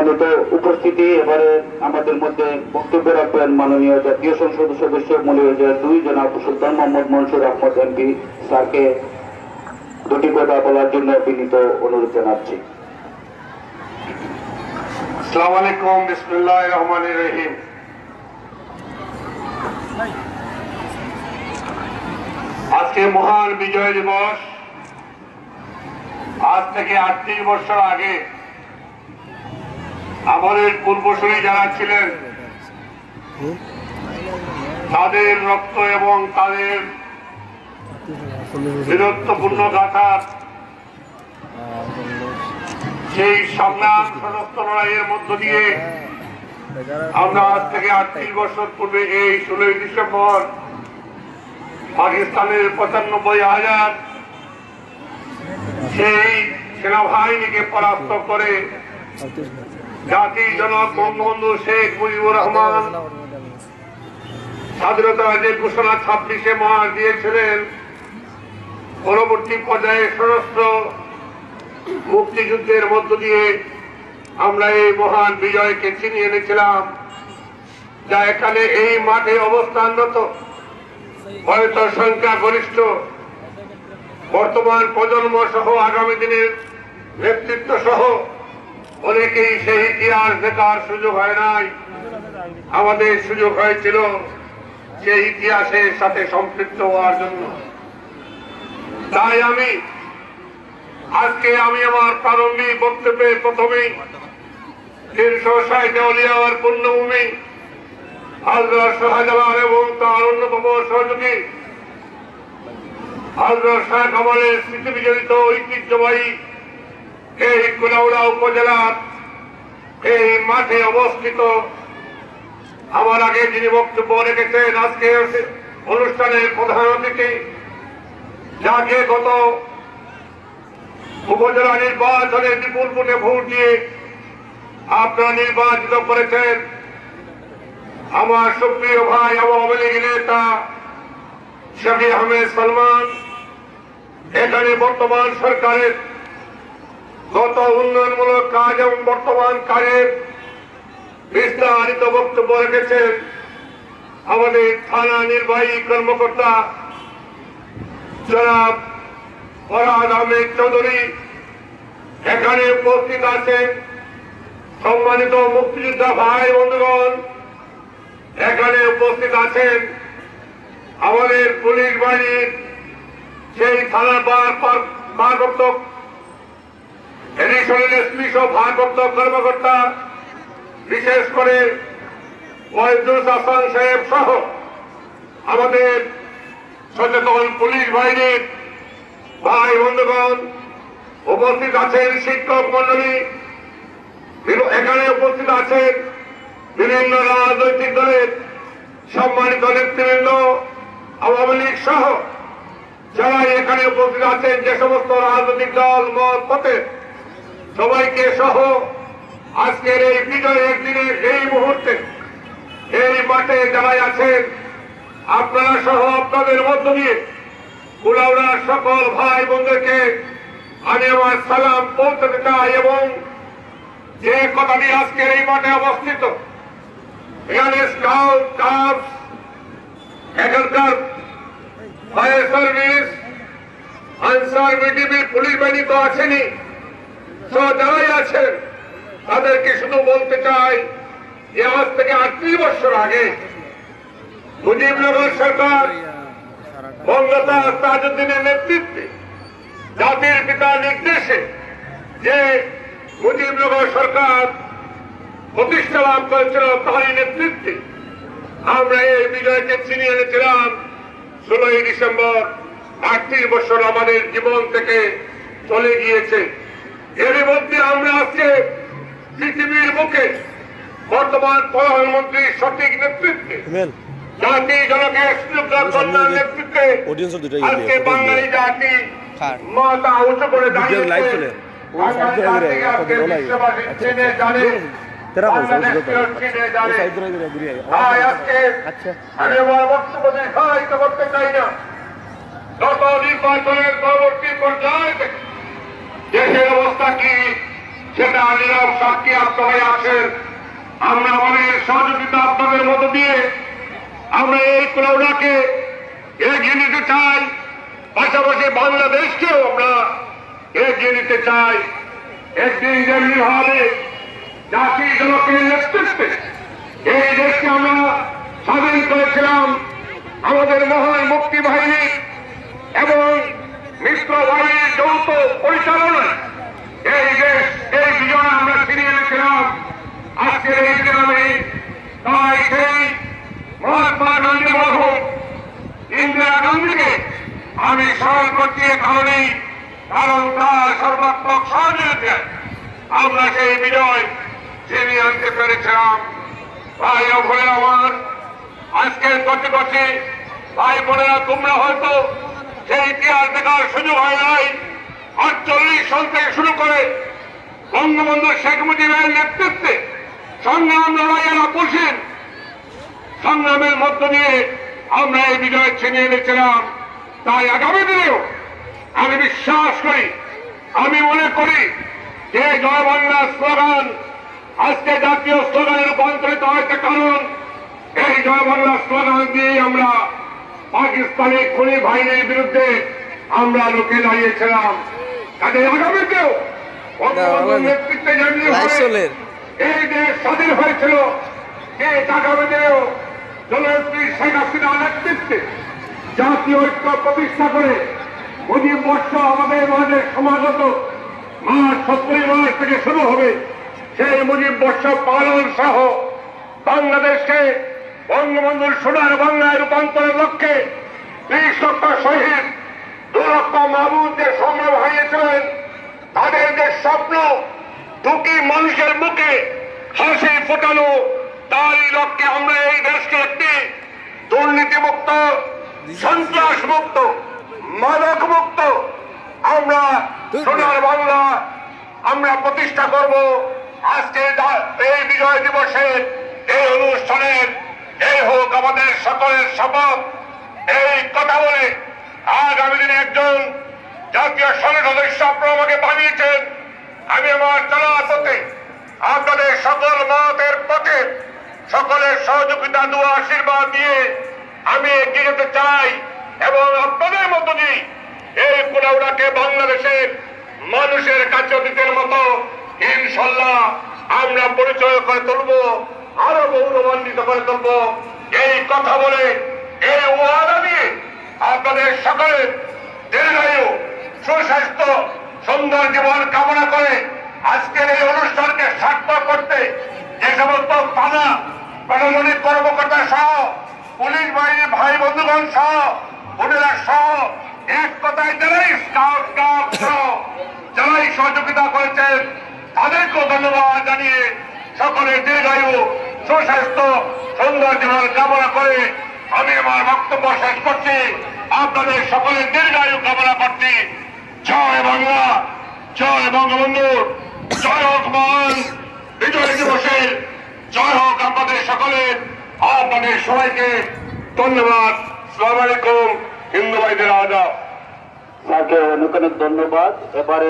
সম্মানিত উপস্থিতি, এবারে আমাদের মধ্যে বক্তব্য রাখবেন মাননীয় জাতীয় সংসদ সদস্য মৌলভীবাজার 2 জনাব সুলতান মোহাম্মদ মনসুর আহমদ এমপি স্যারকে দুটি কথা বলার জন্য বিনীত অনুরোধ জানাচ্ছি। আসসালামু আলাইকুম, বিসমিল্লাহির রহমানির রহিম। আজকে মহান বিজয় দিবস। আজ থেকে 38 বছর আগে আমাদের পূর্বসূরি যারা ছিলেন তাদের রক্ত এবং তাদের বীরত্বপূর্ণ গাথার সেই সংগ্রাম সমস্ত লড়াইয়ের মধ্য দিয়ে আমরা আজ থেকে 38 বছর পূর্বে এই 16 ডিসেম্বর পাকিস্তানের 95,000 সেই সেনাবাহিনীকে পরাস্ত করে জাতির জনক বঙ্গবন্ধু শেখ মুজিবুর রহমান স্বাধীনতার যে ঘোষণা 26শে মার্চ দিয়েছিলেন, পরবর্তী পর্যায়ে সশস্ত্র মুক্তিযুদ্ধের মধ্য দিয়ে আমরা এই মহান বিজয়কে ছিনিয়ে এনেছিলাম। যা এখানে এই মাঠে অবস্থানরত হয়তো সংখ্যা গরিষ্ঠ বর্তমান প্রজন্ম সহ আগামী দিনের নেতৃত্ব সহ অনেকেই সেই ইতিহাস দেখার সুযোগ হয় নাই। আমাদের সুযোগ হয়েছিল সেই ইতিহাসের সাথে সম্পৃক্ত হওয়ার জন্য। তাই আজকে আমি আমার প্রারম্ভিক বক্তব্যে প্রথমেই 360 আউলিয়ার পুণ্যভূমি হযরত শাহজালাল এবং তার অন্যতম সহযোগী হযরত শাহ কামালের স্মৃতি বিজড়িত ঐতিহ্যবাহী এই কুলাউড়া উপজেলার এই মাঠে অবস্থিত আমার আগে যিনি বক্তব্য রেখেছেন, আজকে অনুষ্ঠানের প্রধান অতিথি, যাকে গত উপজেলা নির্বাচনে বিপুল ভোটে ভোট দিয়ে আপনারা নির্বাচিত করেছেন, আমার সুপ্রিয় ভাই আওয়ামী লীগ নেতা শফি আহমেদ সলমান। এখানে বর্তমান সরকারের গত উন্নয়নমূলক কাজ এবং বর্তমান কাজের বিস্তারিত বক্তব্য রেখেছেন আমাদের থানা নির্বাহী কর্মকর্তা জনাব ফরহাদ আহমেদ চৌধুরী। এখানে উপস্থিত আছেন সম্মানিত মুক্তিযোদ্ধা ভাই বন্ধুগণ। এখানে উপস্থিত আছেন আমাদের পুলিশ বাহিনীর সেই থানার ভারপ্রাপ্ত এডিশনাল এসপি সহ ভারপ্রাপ্ত কর্মকর্তা, বিশেষ করে ওয়াহিদুল হাসান সাহেব সহ আমাদের সচেতন পুলিশ বাহিনীর ভাই বন্ধুগণ। উপস্থিত আছেন শিক্ষক মন্ডলী, এখানে উপস্থিত আছেন বিভিন্ন রাজনৈতিক দলের সম্মানিত নেতৃবৃন্দ, আওয়ামী লীগ সহ যারা এখানে উপস্থিত আছেন, যে সমস্ত রাজনৈতিক দল মত পথে সবাইকে সহ আজকের এই বিজয়ের দিনে এই মুহূর্তে এই মাঠে যারা আছেন আপনারা সহ আপনাদের মধ্য দিয়ে কুলাউড়ার সকল ভাই বোনদেরকে আমি আমার সালাম পৌঁছাতে চাই। এবং যে কথাটি আজকের এই মাঠে অবস্থিত, এখানে স্কাউট গার্ডস, এখানকার fire service, answer BDB, police বাহিনী তো আছেনই, যারাই আছেন তাদেরকে শুধু বলতে চাই যে আজ থেকে 38 বছর আগে মুজিবনগর সরকার বঙ্গতা তাজউদ্দিনের নেতৃত্বে জাতির পিতার নির্দেশে যে মুজিবনগর সরকার প্রতিষ্ঠা লাভ করেছিল, তারই নেতৃত্বে আমরা এই বিজয়কে ছিনিয়ে এনেছিলাম। 16 ডিসেম্বর 38 বছর আমাদের জীবন থেকে চলে গিয়েছে। এর মধ্যে আমরা আজকে পৃথিবীর মুখে বর্তমান প্রধানমন্ত্রীর সঠিক নেতৃত্বে, জাতি জনকের কন্যার নেতৃত্বে আজকে বাঙালি জাতি মাথা উঁচু করে দাঁড়িয়েছে। আমি আমার বক্তব্য দীর্ঘায়িত করতে চাই না। গত নির্বাচনের পরবর্তী পর্যায়ে দেশের অবস্থা কি সেটা নীরব সাক্ষী আপনারাই আছেন। আমরা আমাদের সহযোগিতা আপনাদের মধ্য দিয়ে আমরা এই কুলাউড়াকে এগিয়ে নিতে চাই, পাশাপাশি বাংলাদেশকেও আমরা এগিয়ে নিতে চাই। একদিন যেমনি হবে জাতির জনকের নেতৃত্বে এই দেশকে আমরা স্বাধীন করেছিলাম আমাদের মহান মুক্তি বাহিনী এবং মিত্র বাহিনীর যৌথ পরিচালনায় এই দেশ এই বিজয় আমরা ফিরিয়ে এনেছিলাম। আজকের এই দিনে আমি তাই সেই মহাত্মা গান্ধী মরহুম ইন্দিরা গান্ধীকে আমি স্মরণ করছি এ কারণেই, কারণ তার সর্বাত্মক সহযোগিতায় আমরা সেই বিজয় ছিনিয়ে আনতে পেরেছিলাম। ভাই ও বোনেরা আমার, আজকের কচি ভাই বোনেরা, তোমরা হয়তো সেই ইতিহাস দেখার সুযোগ হয় নাই। 48 সাল থেকে শুরু করে বঙ্গবন্ধু শেখ মুজিবের নেতৃত্বে সংগ্রাম লড়াইয়ের আপসীন সংগ্রামের মধ্য দিয়ে আমরা এই বিজয় ছিনিয়ে এনেছিলাম। তাই আগামী দিনেও আমি বিশ্বাস করি, আমি মনে করি যে জয় বাংলা স্লোগান আজকে জাতীয় স্লোগানে রূপান্তরিত হয়েছে, কারণ এই জয় বাংলা স্লোগান দিয়ে আমরা পাকিস্তানি খুনি বাহিনীর বিরুদ্ধে আমরা রুখে দাঁড়িয়েছিলাম। কাজে আগামীতেও বঙ্গবন্ধুর নেতৃত্বে যেমনি এই দেশ স্বাধীন হয়েছিল, এই আগামী দিনেও জননেত্রী শেখ হাসিনার নেতৃত্বে জাতীয় ঐক্য প্রতিষ্ঠা করে মুজিব বর্ষ আমাদের মাঝে সমাগত মার্চ 17 মার্চ থেকে শুরু হবে। সেই মুজিব বর্ষ পালন সহ বাংলাদেশকে বঙ্গবন্ধুর সোনার বাংলায় রূপান্তরের লক্ষ্যে 30 লক্ষ শহীদ, 2 লক্ষ মাহবুব যে সংগ্রাম হারিয়েছিলেন, তাদের যে স্বপ্ন দুটি মানুষের মুখে হাসি ফোটানো, তারই লক্ষ্যে আমরা এই দেশকে একটি দুর্নীতিমুক্ত, সন্ত্রাস মুক্ত, মাদক মুক্ত আমরা সোনার বাংলা আমরা প্রতিষ্ঠা করব। আজকে এই বিজয় দিবসের এই অনুষ্ঠানের এই হোক আমাদের সকলের শপথ। এই কথা বলে আগামী দিনে একজন জাতীয় সংসদ সদস্য আপনারা আমাকে বানিয়েছেন, আমি আমার চলার পথে আপনাদের সকল মতের পথে সকলের সহযোগিতা দোয়া আশীর্বাদ দিয়ে আমি এগিয়ে যেতে চাই এবং আপনাদের মধ্য দিয়ে এই কুলাউড়াকে বাংলাদেশের মানুষের কাছে অতীতের মতো ইনশাল্লাহ আমরা পরিচয় করে তুলব, আরো গৌরবান্বিত করে তুলব। এই কথা বলে এই ওয়াদা দিয়ে আপনাদের সকলের দীর্ঘায়ু, সুস্বাস্থ্য, সুন্দর জীবন কামনা করে আজকের এই অনুষ্ঠানকে সার্থক করতে যে সমস্ত থানা প্রশাসনিক কর্মকর্তা সহ পুলিশ বাহিনীর ভাই বন্ধুগণ সহ বোনেরা সহ এক কথায় যারাই স্কাউট গার্ড সহ যারাই সহযোগিতা করেছেন তাদেরকেও ধন্যবাদ জানিয়ে সকলের দীর্ঘায়ু, সুস্বাস্থ্য, সুন্দর জীবন কামনা করে আমি আমার বক্তব্য শেষ করছি। আপনাদের সকলের দীর্ঘায়ু কামনা করছি। জয় বাংলা, জয় বঙ্গবন্ধু, জয় হোক মহান বিজয় দিবসের, জয় হোক আপনাদের সকলের। আপনাদের সবাইকে ধন্যবাদ। আসসালামু আলাইকুম। হিন্দু ভাইদের আদাব। স্যারকে অনেক অনেক ধন্যবাদ। এবারে